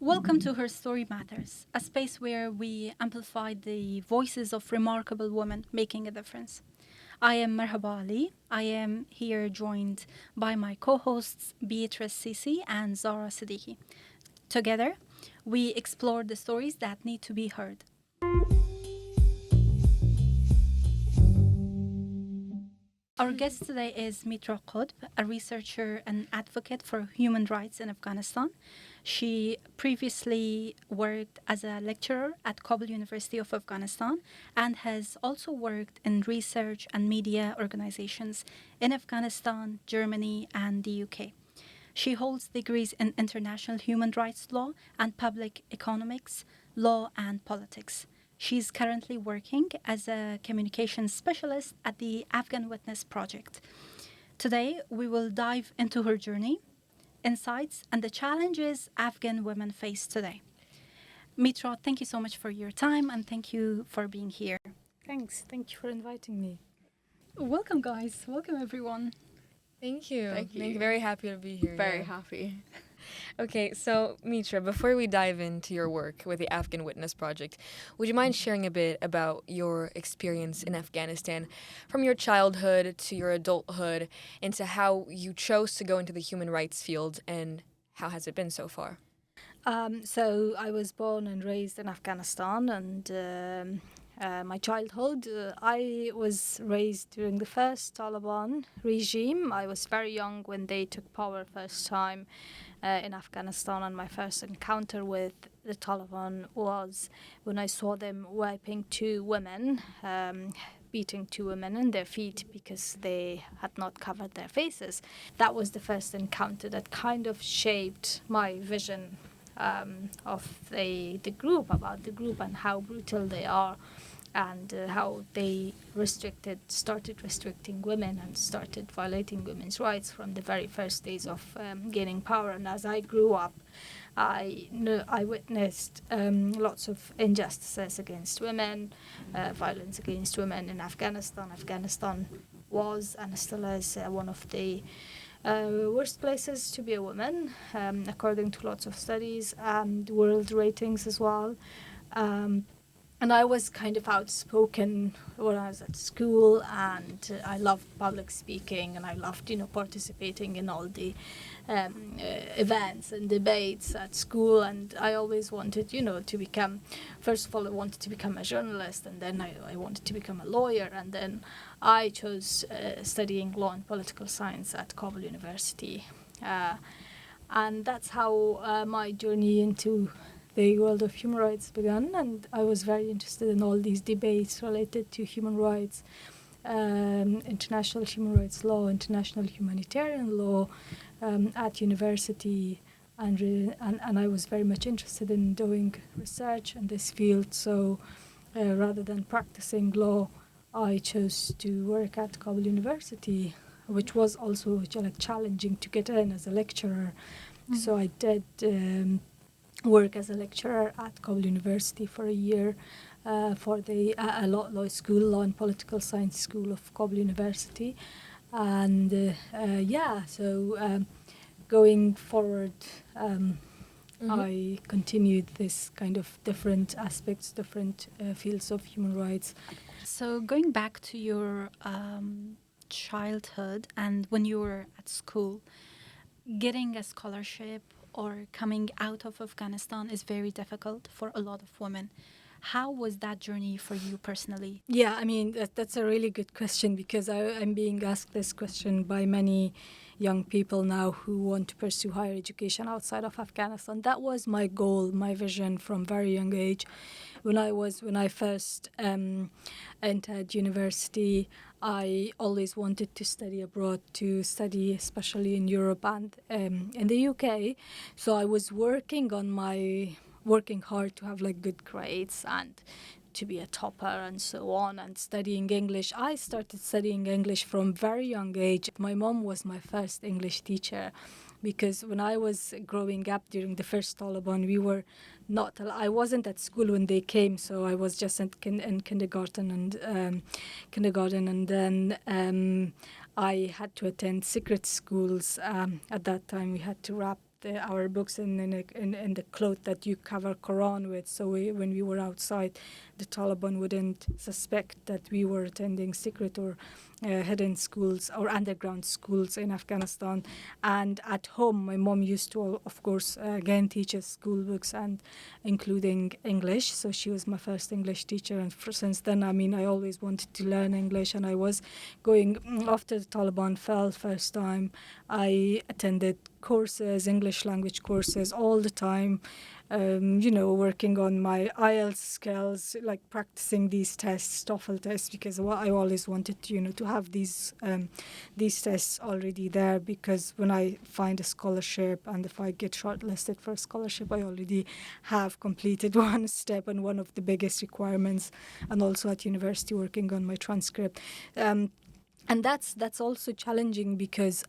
Welcome to Her Story Matters, a space where we amplify the voices of remarkable women making a difference. I am Marhaba Ali. I am here joined by my co-hosts Beatrice Sisi and Zara Siddiqui. Together, we explore the stories that need to be heard. Our guest today is Meetra Qutb, a researcher and advocate for human rights in Afghanistan. She previously worked as a lecturer at Kabul University of Afghanistan and has also worked in research and media organizations in Afghanistan, Germany, and the UK. She holds degrees in international human rights law and public economics, law, and politics. She's currently working as a communications specialist at the Afghan Witness Project. Today, we will dive into her journey, insights, and the challenges Afghan women face today. Mitra, thank you so much for your time and thank you for being here. Thanks. Thank you for inviting me. Welcome, guys. Welcome, everyone. Thank you. Thank you. Very happy to be here. Very yeah. happy. Okay, so Meetra, before we dive into your work with the Afghan Witness Project, would you mind sharing a bit about your experience in Afghanistan, from your childhood to your adulthood, into how you chose to go into the human rights field, and how has it been so far? So I was born and raised in Afghanistan, and my childhood, I was raised during the first Taliban regime. I was very young when they took power first time in Afghanistan, and my first encounter with the Taliban was when I saw them wiping two women, beating two women in their feet because they had not covered their faces. That was the first encounter that kind of shaped my vision of the group, about the group and how brutal they are, and how they started restricting women and started violating women's rights from the very first days of gaining power. And as I grew up, I witnessed lots of injustices against women, violence against women in Afghanistan. Afghanistan was and still is one of the worst places to be a woman, according to lots of studies and world ratings as well. And I was kind of outspoken when I was at school, and I loved public speaking, and I loved, participating in all the events and debates at school. And I always wanted, to become, first of all, I wanted to become a journalist, and then I wanted to become a lawyer. And then I chose studying law and political science at Kabul University. And that's how my journey into the world of human rights began, and I was very interested in all these debates related to human rights, international human rights law, international humanitarian law at university, and I was very much interested in doing research in this field. So rather than practicing law, I chose to work at Kabul University, which was also challenging to get in as a lecturer. Mm-hmm. So I did work as a lecturer at Kabul University for a year for the law school, law and political science school of Kabul University. And so going forward, I continued this kind of different aspects, different fields of human rights. So going back to your childhood and when you were at school, getting a scholarship or coming out of Afghanistan is very difficult for a lot of women. How was that journey for you personally? Yeah, I mean, that's a really good question, because I'm being asked this question by many young people now who want to pursue higher education outside of Afghanistan. That was my goal, my vision from very young age. When I first entered university, I always wanted to study abroad, to study especially in Europe and in the UK. So I was working hard to have good grades and to be a topper and so on, and studying English. I started studying English from very young age. My mom was my first English teacher, because when I was growing up during the first Taliban, I wasn't at school when they came, so I was just in kindergarten, and then I had to attend secret schools. At that time, we had to wrap our books in the cloth that you cover Quran with. So when we were outside, the Taliban wouldn't suspect that we were attending secret or hidden schools or underground schools in Afghanistan. And at home, my mom used to, of course, again teach us school books, and including English. So she was my first English teacher, and since then, I mean, I always wanted to learn English, and I was going after the Taliban fell first time. I attended courses, English language courses all the time. Working on my IELTS skills, like practicing these tests, TOEFL tests, because I always wanted to have these tests already there, because when I find a scholarship and if I get shortlisted for a scholarship, I already have completed one step and one of the biggest requirements, and also at university working on my transcript. And that's also challenging because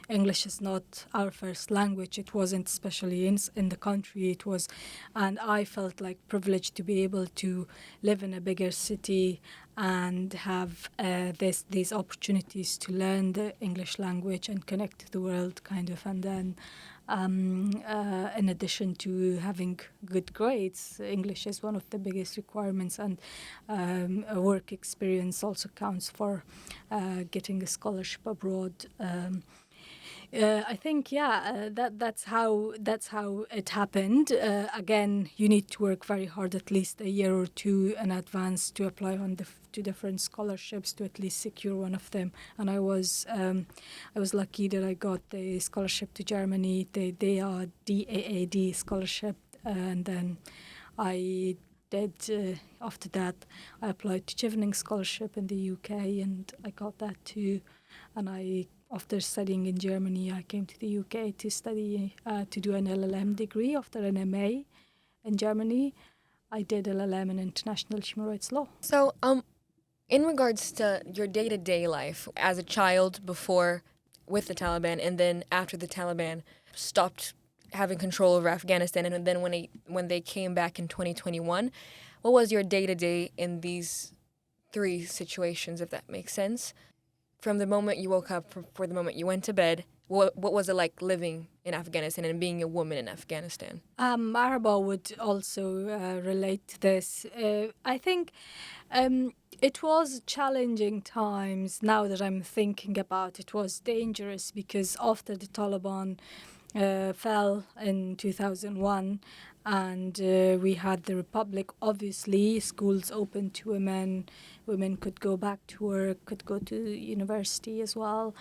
English is not our first language. It wasn't, especially in the country. It was, and I felt like privileged to be able to live in a bigger city and have these opportunities to learn the English language and connect to the world, kind of. And then, in addition to having good grades, English is one of the biggest requirements, and a work experience also counts for getting a scholarship abroad. I think, that's how it happened. Again, you need to work very hard, at least a year or two in advance, to apply on to different scholarships to at least secure one of them. And I was lucky that I got the scholarship to Germany, the DAAD scholarship, and then I did. After that, I applied to Chevening scholarship in the UK, and I got that too. And after studying in Germany, I came to the UK to study, to do an LLM degree after an MA in Germany. I did LLM in International Human Rights Law. So, in regards to your day-to-day life as a child before with the Taliban, and then after the Taliban stopped having control over Afghanistan, and then when they came back in 2021, what was your day-to-day in these three situations, if that makes sense? From the moment you woke up, for the moment you went to bed, what was it like living in Afghanistan and being a woman in Afghanistan? Araba would also relate to this. I think it was challenging times. Now that I'm thinking about it, was dangerous because after the Taliban fell in 2001, and we had the Republic. Obviously, schools open to women. Women could go back to work, could go to university as well.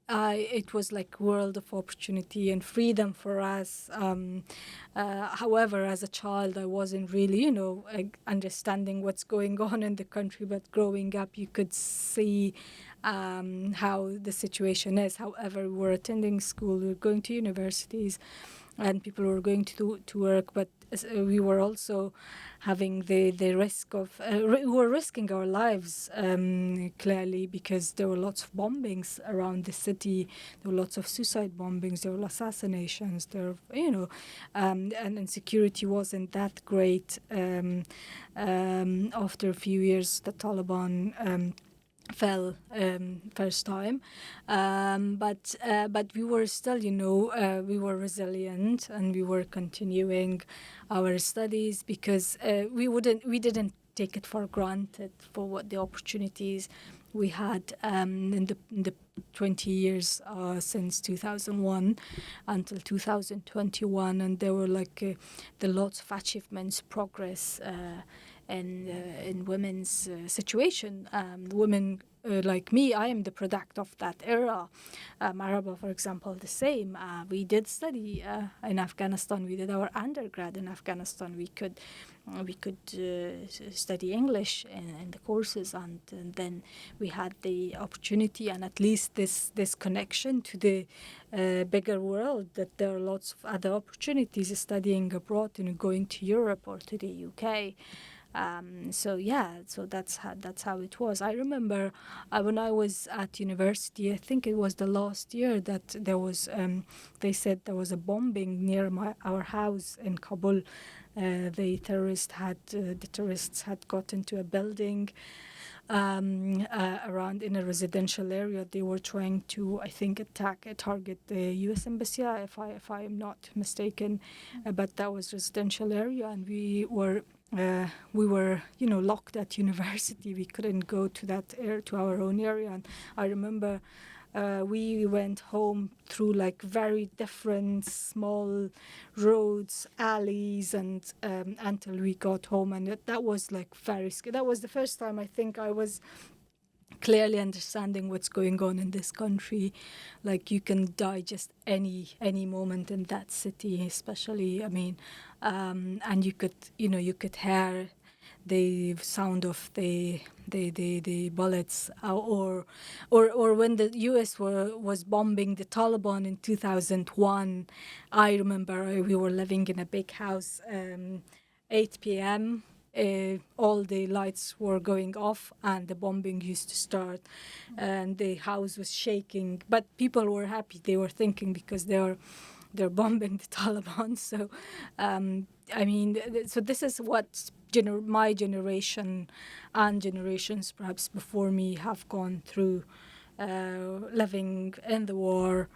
It was like world of opportunity and freedom for us. However, as a child, I wasn't really, understanding what's going on in the country. But growing up, you could see how the situation is. However, we were attending school, we were going to universities, and people were going to work, but we were also having the risk of, we were risking our lives, clearly, because there were lots of bombings around the city, there were lots of suicide bombings, there were assassinations, and security wasn't that great. After a few years, the Taliban fell first time, but we were still, we were resilient, and we were continuing our studies because we didn't take it for granted for what the opportunities we had in the 20 years since 2001 until 2021, and there were the lots of achievements, progress in women's situation. Women like me, I am the product of that era. Araba, for example, the same. We did study in Afghanistan. We did our undergrad in Afghanistan. We could study English in the courses, and then we had the opportunity and at least this connection to the bigger world, that there are lots of other opportunities studying abroad and going to Europe or to the UK. So that's how it was. I remember when I was at university, I think it was the last year that there was, they said there was a bombing near our house in Kabul. The terrorists had got into a building, around in a residential area. They were trying to, I think, target the U.S. embassy, if I am not mistaken. But that was residential area, and we were, locked at university. We couldn't go to that to our own area. And I remember we went home through like very different small roads, alleys, and until we got home. And that was like very scary. That was the first time I think I was clearly understanding what's going on in this country. Like you can die just any moment in that city, especially. I mean, and you could hear the sound of the bullets, or when the U.S. was bombing the Taliban in 2001. I remember we were living in a big house. 8 p.m. All the lights were going off, and the bombing used to start, and the house was shaking. But people were happy; they were thinking because they're bombing the Taliban. So, so this is what my generation and generations perhaps before me have gone through, living in the war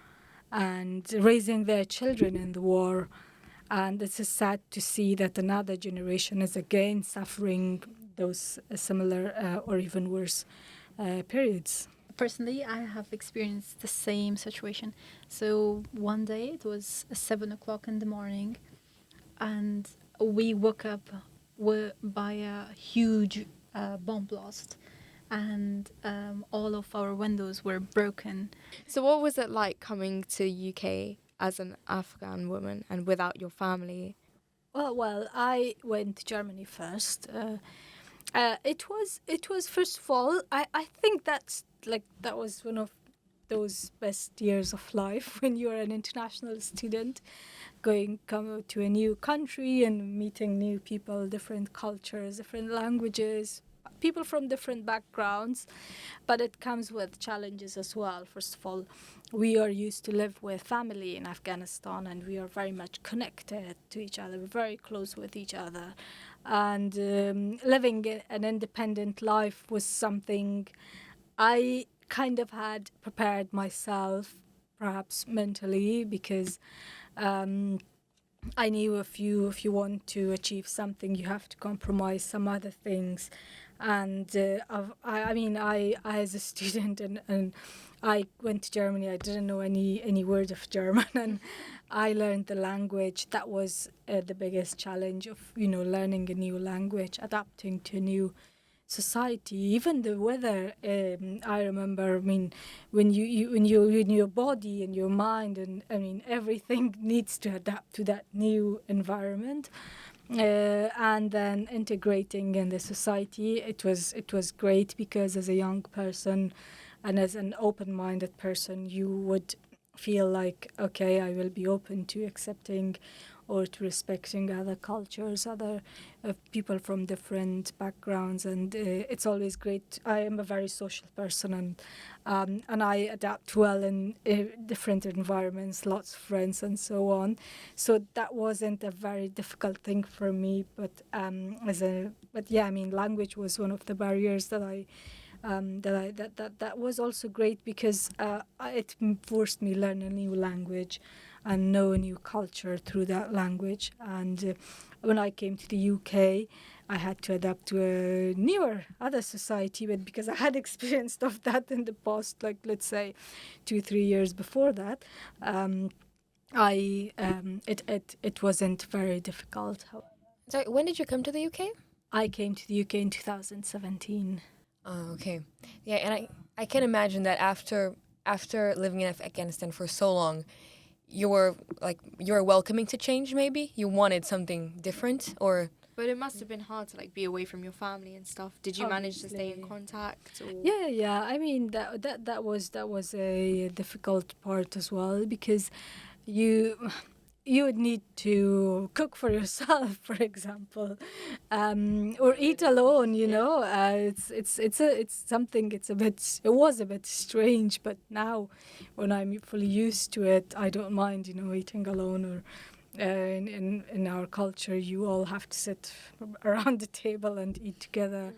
and raising their children in the war. And it's sad to see that another generation is again suffering those similar or even worse periods. Personally, I have experienced the same situation. So one day it was 7 o'clock in the morning, and we woke up by a huge bomb blast, and all of our windows were broken. So what was it like coming to UK as an Afghan woman and without your family? Well, I went to Germany first. It was first of all, I think that was one of those best years of life when you're an international student, come to a new country and meeting new people, different cultures, different languages, people from different backgrounds. But it comes with challenges as well. First of all, we are used to live with family in Afghanistan, and we are very much connected to each other. We're very close with each other. And living an independent life was something I kind of had prepared myself, perhaps mentally, because I knew if you want to achieve something, you have to compromise some other things. And I as a student, and I went to Germany. I didn't know any word of German, and I learned the language. That was the biggest challenge of learning a new language, adapting to a new society. Even the weather. I remember. I mean, when your body and your mind, and everything needs to adapt to that new environment. And then integrating in the society, it was great, because as a young person and as an open-minded person, you would feel like, okay, I will be open to accepting or to respecting other cultures, other people from different backgrounds, and it's always great. I am a very social person, and I adapt well in different environments, lots of friends, and so on. So that wasn't a very difficult thing for me. But language was one of the barriers that was also great, because it forced me to learn a new language and know a new culture through that language. And when I came to the UK, I had to adapt to a newer, other society, but because I had experienced of that in the past, like let's say 2-3 years before that, it wasn't very difficult. Sorry, when did you come to the UK? I came to the UK in 2017. Oh, okay. Yeah, and I can imagine that after living in Afghanistan for so long, you were welcoming to change. Maybe you wanted something different, or. But it must have been hard to be away from your family and stuff. Did you manage to stay in contact? Or? Yeah. I mean that was a difficult part as well, because you would need to cook for yourself, for example, or eat alone. It's something. It was a bit strange, but now, when I'm fully used to it, I don't mind. Eating alone. Or in our culture, you all have to sit around the table and eat together.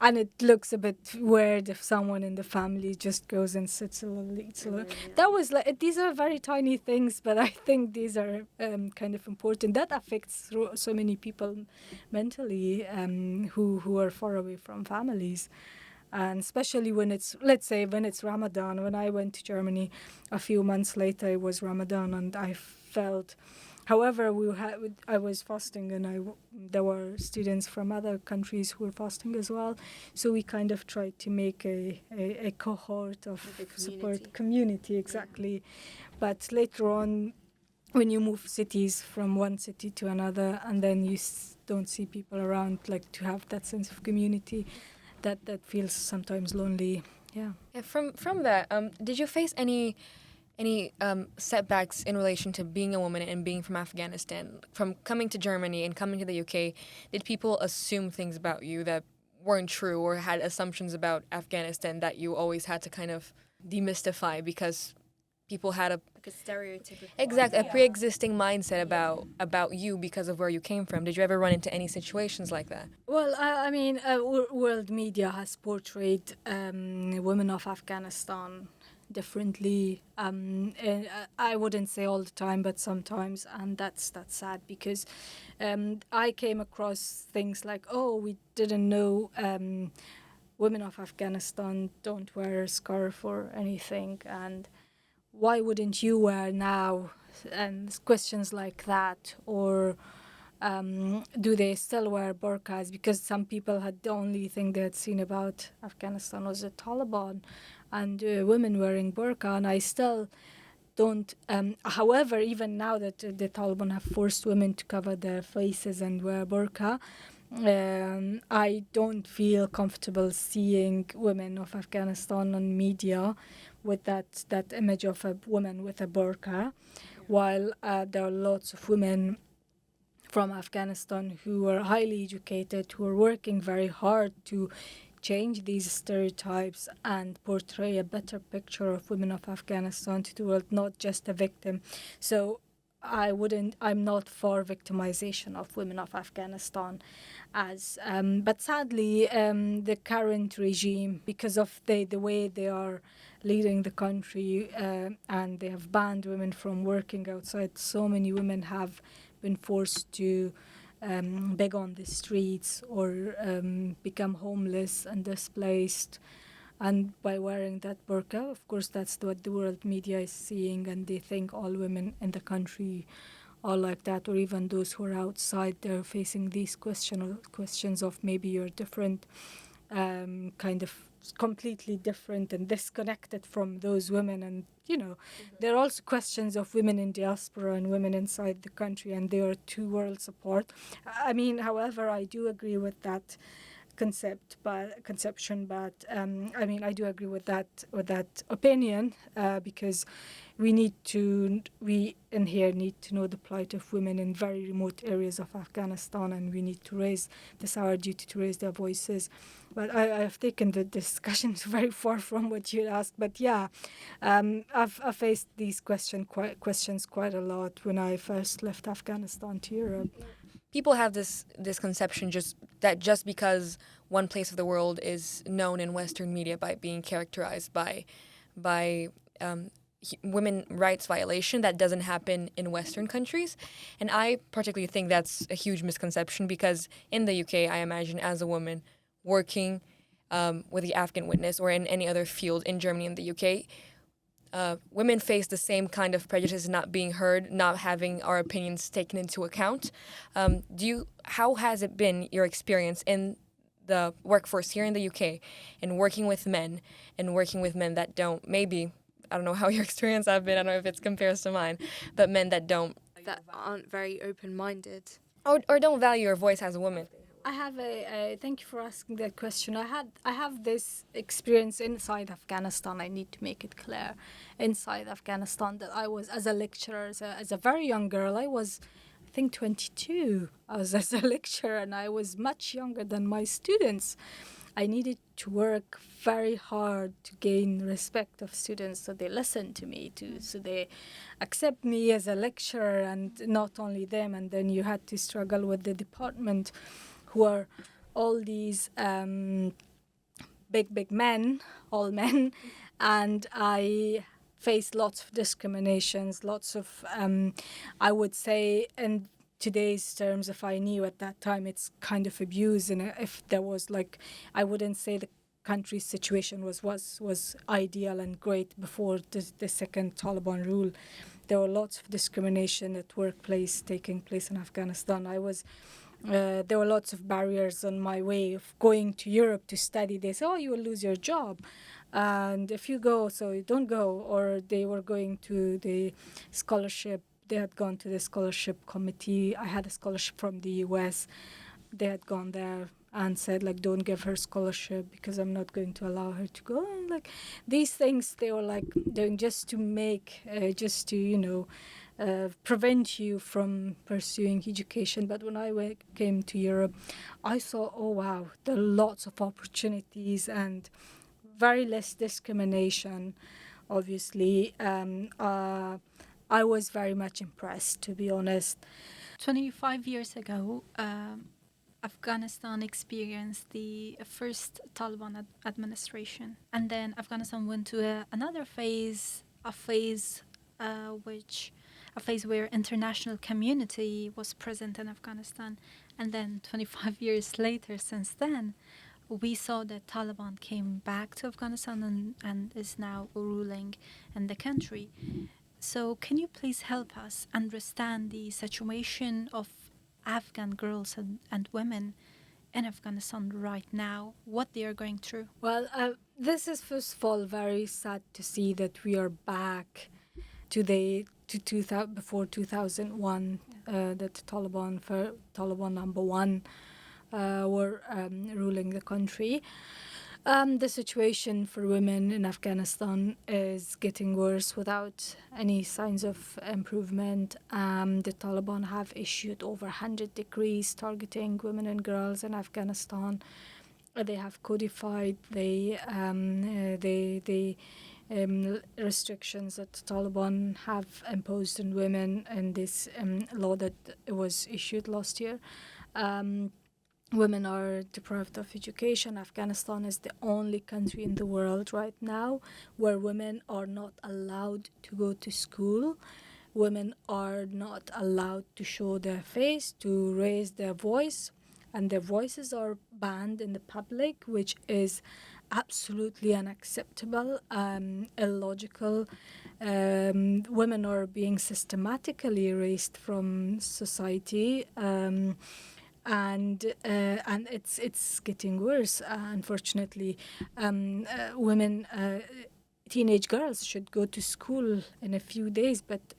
and it looks a bit weird if someone in the family just goes and sits alone. Eats alone. That was like, these are very tiny things, but I think these are kind of important. That affects so many people mentally, who are far away from families. And especially when it's, let's say, when it's Ramadan. When I went to Germany a few months later, it was Ramadan, and I felt, however, I was fasting, and there were students from other countries who were fasting as well. So we kind of tried to make a cohort of support community, exactly. But later on, when you move cities from one city to another, and then you don't see people around, like, to have that sense of community, that feels sometimes lonely. Yeah. Yeah, from that, did you face any setbacks in relation to being a woman and being from Afghanistan? From coming to Germany and coming to the UK, did people assume things about you that weren't true, or had assumptions about Afghanistan that you always had to kind of demystify because people had Like a stereotypical. a pre-existing mindset about you because of where you came from? Did you ever run into any situations like that? Well, I mean, world media has portrayed women of Afghanistan differently. I wouldn't say all the time, but sometimes, and that's sad, because I came across things like, oh, we didn't know women of Afghanistan don't wear a scarf or anything, and why wouldn't you wear now? And questions like that, or do they still wear burqas? Because some people had, the only thing they had seen about Afghanistan was the Taliban and women wearing burqa, and I still don't. However, even now that the Taliban have forced women to cover their faces and wear burqa, I don't feel comfortable seeing women of Afghanistan on media with that image of a woman with a burqa, while there are lots of women from Afghanistan who are highly educated, who are working very hard to change these stereotypes and portray a better picture of women of Afghanistan to the world, not just a victim. So I'm not for victimization of women of Afghanistan, but sadly, the current regime, because of the way they are leading the country, and they have banned women from working outside. So many women have been forced to beg on the streets, or become homeless and displaced. And by wearing that burqa, of course, that's what the world media is seeing, and they think all women in the country are like that, or even those who are outside, they're facing these questions of maybe you're different, kind of completely different and disconnected from those women. And there are also questions of women in diaspora and women inside the country, and they are two worlds apart. I mean, however, I do agree with that conception, but I mean, I do agree with that opinion, because we in here need to know the plight of women in very remote areas of Afghanistan, and we need to raise this, our duty to raise their voices. But I have taken the discussion very far from what you asked. But yeah, I've faced these questions quite a lot when I first left Afghanistan to Europe. People have this conception just because one place of the world is known in Western media by being characterized by women rights violation, that doesn't happen in Western countries. And I particularly think that's a huge misconception, because in the UK, I imagine, as a woman working with the Afghan Witness or in any other field in Germany and the UK, women face the same kind of prejudice, not being heard, not having our opinions taken into account. How has it been your experience in the workforce here in the UK, and working with men that don't, maybe, I don't know how your experience have been, I don't know if it compares to mine, but men that aren't very open-minded. Or don't value your voice as a woman? I have thank you for asking that question. I have this experience inside Afghanistan. I need to make it clear, inside Afghanistan, that I was, as a lecturer, as a very young girl. I was, I think, 22. I was as a lecturer, and I was much younger than my students. I needed to work very hard to gain respect of students, so they listen to me, so they accept me as a lecturer, and not only them. And then you had to struggle with the department, who are all these big men, all men, and I faced lots of discriminations, lots of, I would say, in today's terms, if I knew at that time, it's kind of abuse. And if there was like, I wouldn't say the country's situation was ideal and great before the second Taliban rule. There were lots of discrimination at workplace taking place in Afghanistan. There were lots of barriers on my way of going to Europe to study. They say, oh, you will lose your job. And if you go, so you don't go. Or they were going to the scholarship. They had gone to the scholarship committee. I had a scholarship from the US. They had gone there and said, like, don't give her scholarship because I'm not going to allow her to go. And like these things, they were like doing just to make, prevent you from pursuing education. But when I came to Europe, I saw, oh wow, there are lots of opportunities and very less discrimination. Obviously, I was very much impressed, to be honest. 25 years ago, Afghanistan experienced the first Taliban administration, and then Afghanistan went to another phase, a phase where international community was present in Afghanistan. And then 25 years later, since then, we saw that Taliban came back to Afghanistan and is now ruling in the country. So can you please help us understand the situation of Afghan girls and women in Afghanistan right now, what they are going through? Well, this is first of all very sad to see that we are back to before 2001, that Taliban number one were ruling the country. The situation for women in Afghanistan is getting worse without any signs of improvement. The Taliban have issued over 100 decrees targeting women and girls in Afghanistan. They have codified the restrictions that the Taliban have imposed on women in this law that was issued last year. Women are deprived of education. Afghanistan is the only country in the world right now where women are not allowed to go to school. Women are not allowed to show their face, to raise their voice, and their voices are banned in the public, which is absolutely unacceptable, illogical. Women are being systematically erased from society. And it's getting worse. Unfortunately, women, teenage girls should go to school in a few days, but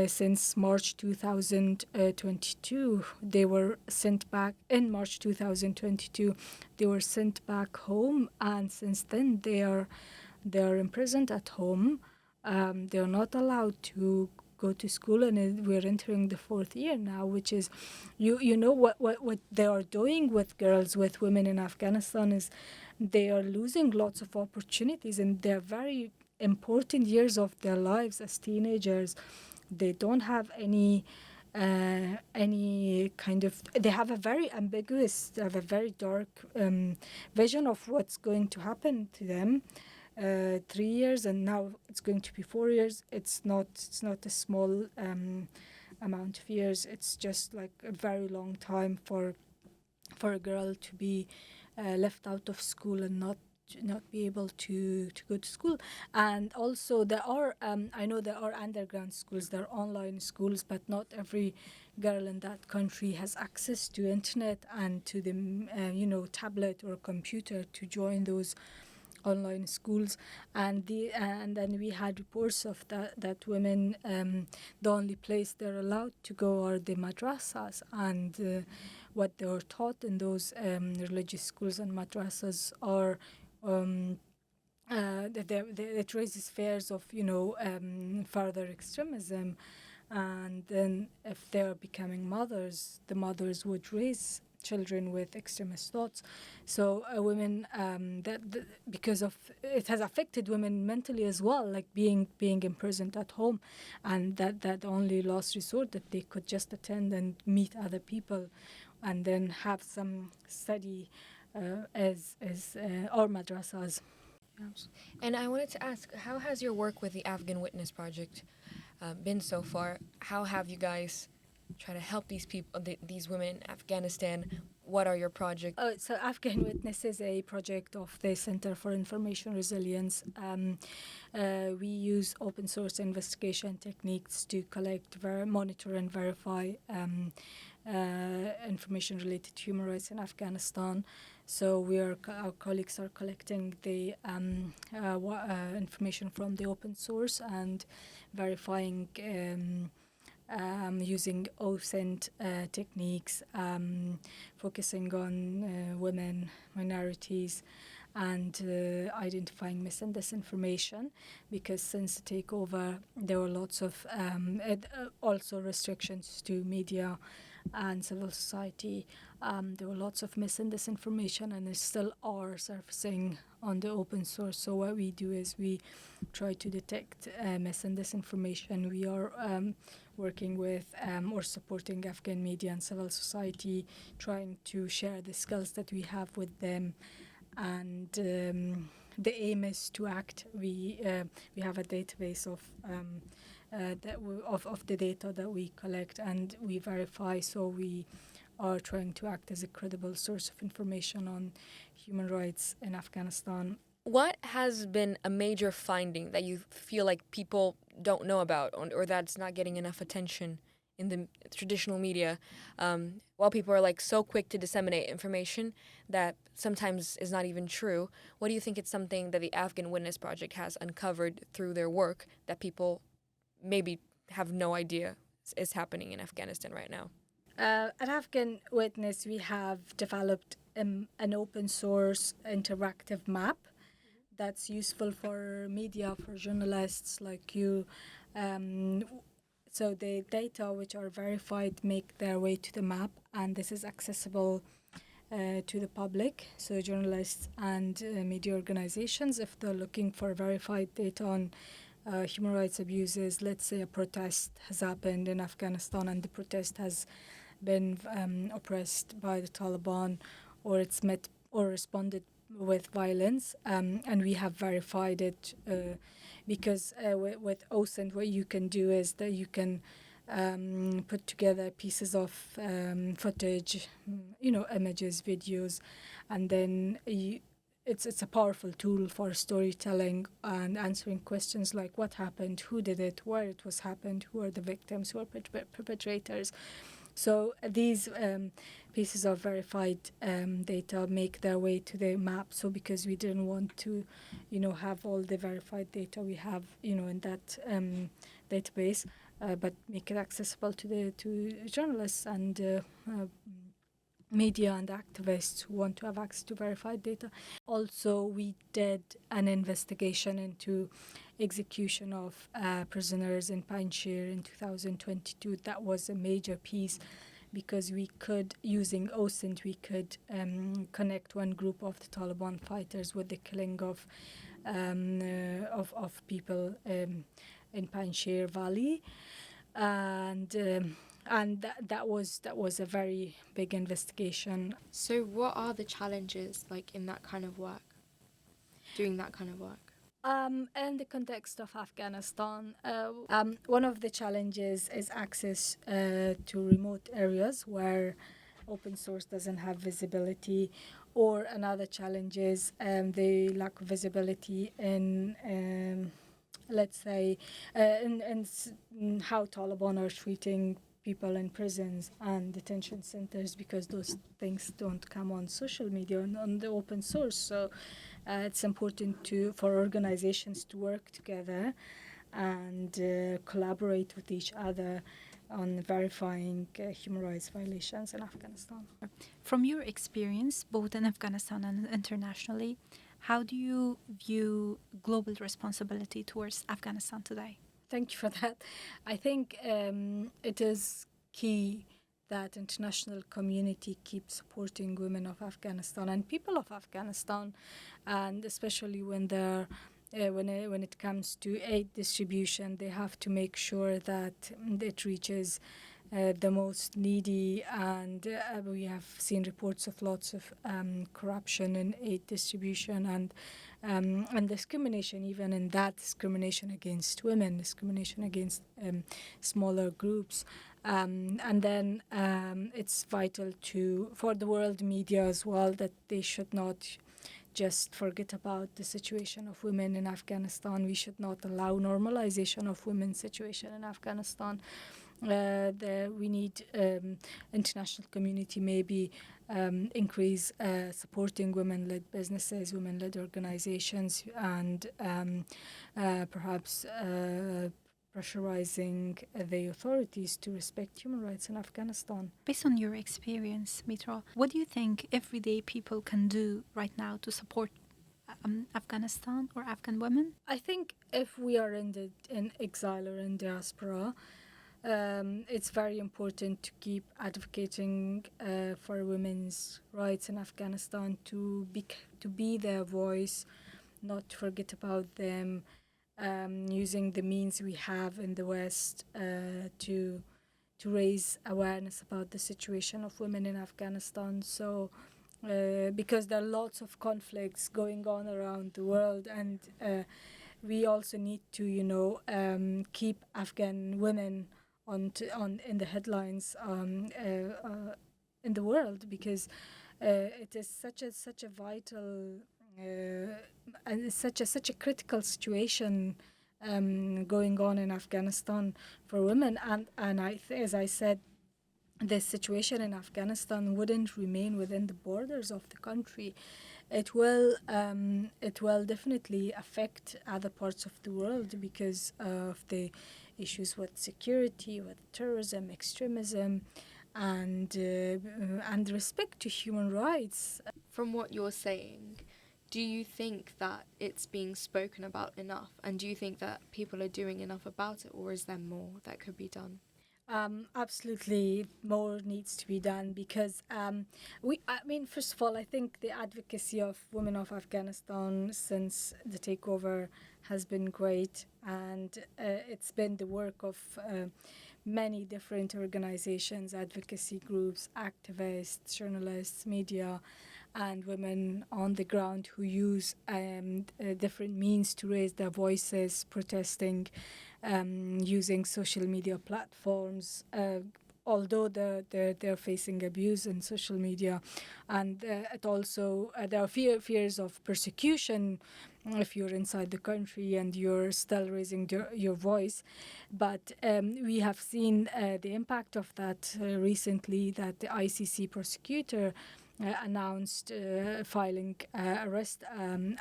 since March 2022, they were sent back. In March 2022, they were sent back home, and since then they are imprisoned at home. They are not allowed to go to school, and we're entering the fourth year now, which is, you know what they are doing with girls, with women in Afghanistan, is they are losing lots of opportunities, and they're very important years of their lives as teenagers. They don't have any kind of, they have a very ambiguous, they have a very dark vision of what's going to happen to them. 3 years, and now it's going to be 4 years. It's not a small amount of years. It's just like a very long time for a girl to be left out of school and not be able to go to school. And also there are I know there are underground schools, there are online schools, but not every girl in that country has access to internet and to the tablet or computer to join those online schools. And then we had reports of that women, the only place they're allowed to go are the madrasas, and what they were taught in those religious schools and madrasas are it raises fears of further extremism. And then if they're becoming mothers, the mothers would raise children with extremist thoughts. So women, because of it has affected women mentally as well, like being imprisoned at home, and that only last resort that they could just attend and meet other people and then have some study as or madrasas. And I wanted to ask, how has your work with the Afghan Witness Project been so far? How have you guys tried to help these people, these women in Afghanistan? What are your projects? So Afghan Witness is a project of the Center for Information Resilience. We use open source investigation techniques to collect, monitor, and verify information related to human rights in Afghanistan. So our colleagues are collecting the information from the open source and verifying using OSINT techniques, focusing on women, minorities, and identifying mis and disinformation, because since the takeover there were lots of also restrictions to media and civil society. There were lots of mis and disinformation, and there still are surfacing on the open source. So what we do is we try to detect mis and disinformation. We are working with or supporting Afghan media and civil society, trying to share the skills that we have with them. And the aim is to act. We have a database of the data that we collect and we verify. So we are trying to act as a credible source of information on human rights in Afghanistan. What has been a major finding that you feel like people don't know about, or that's not getting enough attention in the traditional media, while people are like so quick to disseminate information that sometimes is not even true? What do you think it's something that the Afghan Witness Project has uncovered through their work that people maybe have no idea is happening in Afghanistan right now? At Afghan Witness, we have developed an open source interactive map that's useful for media, for journalists like you. So the data which are verified make their way to the map, and this is accessible to the public. So journalists and media organizations, if they're looking for verified data on human rights abuses, let's say a protest has happened in Afghanistan and the protest has been oppressed by the Taliban, or it's met or responded with violence, and we have verified it because with OSINT what you can do is that you can put together pieces of footage, images, videos, and then it's a powerful tool for storytelling and answering questions like what happened, who did it, where it was happened, who are the victims, who are perpetrators. So these pieces of verified data make their way to the map. So because we didn't want to, have all the verified data we have, in that database, but make it accessible to journalists and media and activists who want to have access to verified data. Also, we did an investigation into execution of prisoners in Panjshir in 2022. That was a major piece because we could, using OSINT, we could connect one group of the Taliban fighters with the killing of people in Panjshir Valley, and that was a very big investigation. So what are the challenges like in that kind of work, doing that kind of work? In the context of Afghanistan, one of the challenges is access to remote areas where open source doesn't have visibility, or another challenge is the lack of visibility in, let's say, in how Taliban are treating people in prisons and detention centers, because those things don't come on social media and on the open source. So it's important for organizations to work together and collaborate with each other on verifying human rights violations in Afghanistan. From your experience, both in Afghanistan and internationally, how do you view global responsibility towards Afghanistan today? Thank you for that. I think it is key that international community keeps supporting women of Afghanistan and people of Afghanistan, and especially when it comes to aid distribution, they have to make sure that it reaches the most needy, and we have seen reports of lots of corruption in aid distribution and discrimination, even in that discrimination against women, discrimination against smaller groups. And then it's vital for the world media as well, that they should not just forget about the situation of women in Afghanistan. We should not allow normalization of women's situation in Afghanistan. We need international community maybe increase supporting women-led businesses, women-led organizations, and perhaps pressurizing the authorities to respect human rights in Afghanistan. Based on your experience, Meetra, what do you think everyday people can do right now to support Afghanistan or Afghan women? I think if we are in exile or in diaspora, it's very important to keep advocating for women's rights in Afghanistan, to be their voice, not to forget about them, using the means we have in the West to raise awareness about the situation of women in Afghanistan. So, because there are lots of conflicts going on around the world, and we also need to, keep Afghan women on in the headlines in the world, because it is such a vital and it's such a critical situation going on in Afghanistan for women, and as I said, the situation in Afghanistan wouldn't remain within the borders of the country. It will definitely affect other parts of the world because of the issues with security, with terrorism, extremism, and respect to human rights. From what you're saying, do you think that it's being spoken about enough? And do you think that people are doing enough about it, or is there more that could be done? Absolutely, more needs to be done, because first of all, I think the advocacy of women of Afghanistan since the takeover has been great, and it's been the work of many different organizations, advocacy groups, activists, journalists, media, and women on the ground who use different means to raise their voices, protesting, using social media platforms, although they're facing abuse in social media, and it also there are fears of persecution if you're inside the country and you're still raising your voice. But we have seen the impact of that recently, that the ICC prosecutor announced filing arrest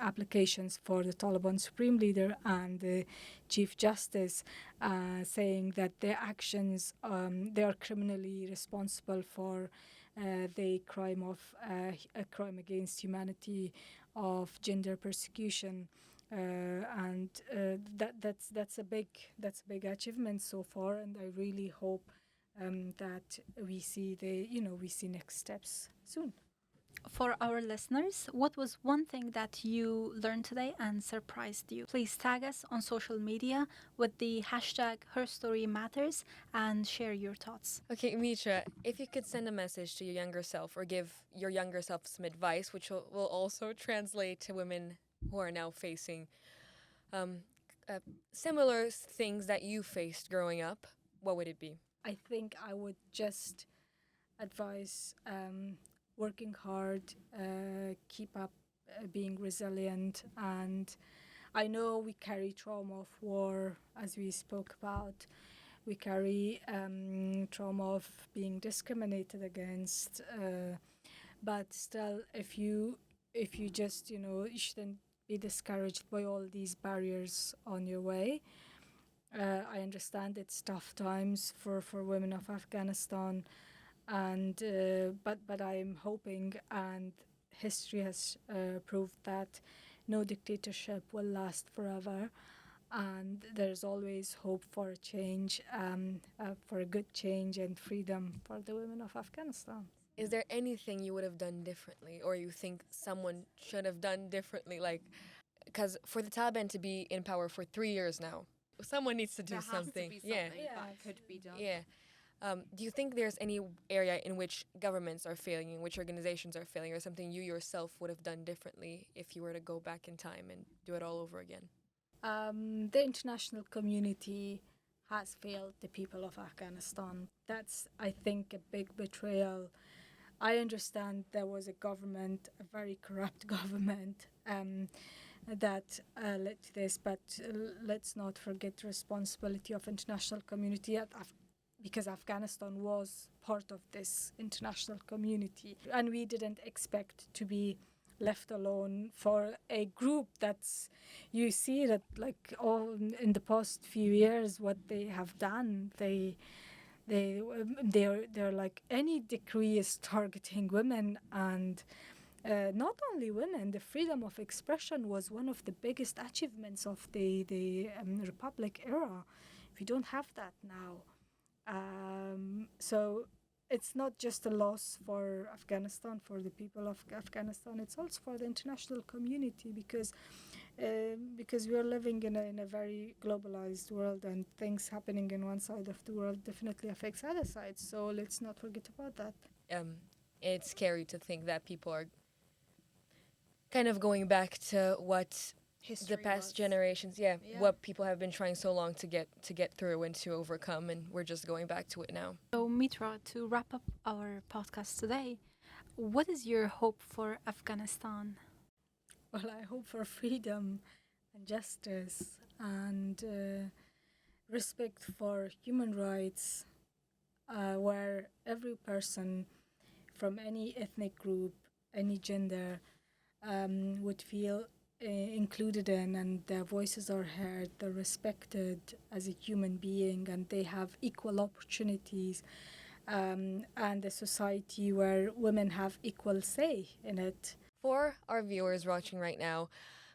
applications for the Taliban Supreme Leader and the Chief Justice, saying that their actions, they are criminally responsible for the crime of a crime against humanity, of gender persecution, and that's a big achievement so far, and I really hope that we see next steps soon. For our listeners, what was one thing that you learned today and surprised you? Please tag us on social media with the hashtag HerStoryMatters and share your thoughts. Okay, Meetra, if you could send a message to your younger self or give your younger self some advice, which will also translate to women who are now facing similar things that you faced growing up, what would it be? I think I would just advise working hard, keep up being resilient, and I know we carry trauma of war, as we spoke about. We carry trauma of being discriminated against, but still, if you just you shouldn't be discouraged by all these barriers on your way. I understand it's tough times for women of Afghanistan, and but I'm hoping, and history has proved that no dictatorship will last forever, and there's always hope for a change, for a good change and freedom for the women of Afghanistan. Is there anything you would have done differently, or you think someone should have done differently? Like, because for the Taliban to be in power for 3 years now, someone needs to do There has something. to be Yeah. something that could be done. Yeah. Do you think there's any area in which governments are failing, in which organizations are failing, or something you yourself would have done differently if you were to go back in time and do it all over again? The international community has failed the people of Afghanistan. That's, I think, a big betrayal. I understand there was a government, a very corrupt government, that led to this, but let's not forget the responsibility of international community because Afghanistan was part of this international community, and we didn't expect to be left alone for a group that's, you see that like all in the past few years what they have done, they're like any decree is targeting women, and not only women. The freedom of expression was one of the biggest achievements of the Republic era. We don't have that now. So it's not just a loss for Afghanistan, for the people of Afghanistan. It's also for the international community because we are living in a very globalized world, and things happening in one side of the world definitely affects other sides. So let's not forget about that. It's scary to think that people are kind of going back to what History the past was. generations, what people have been trying so long to get through and to overcome, and we're just going back to it now. So, Meetra, to wrap up our podcast today, what is your hope for Afghanistan? Well, I hope for freedom and justice and respect for human rights, where every person from any ethnic group, any gender, would feel included in, and their voices are heard, they're respected as a human being, and they have equal opportunities, and a society where women have equal say in it. For our viewers watching right now,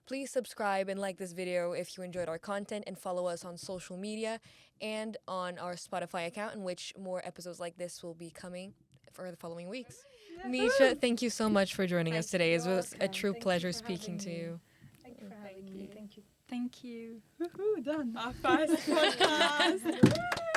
please subscribe and like this video if you enjoyed our content, and follow us on social media and on our Spotify account, in which more episodes like this will be coming for the following weeks. Meetra, thank you so much for joining us today. It was a true pleasure speaking to you. Thank you for having me. Thank you. Thank you. Done. Our first podcast.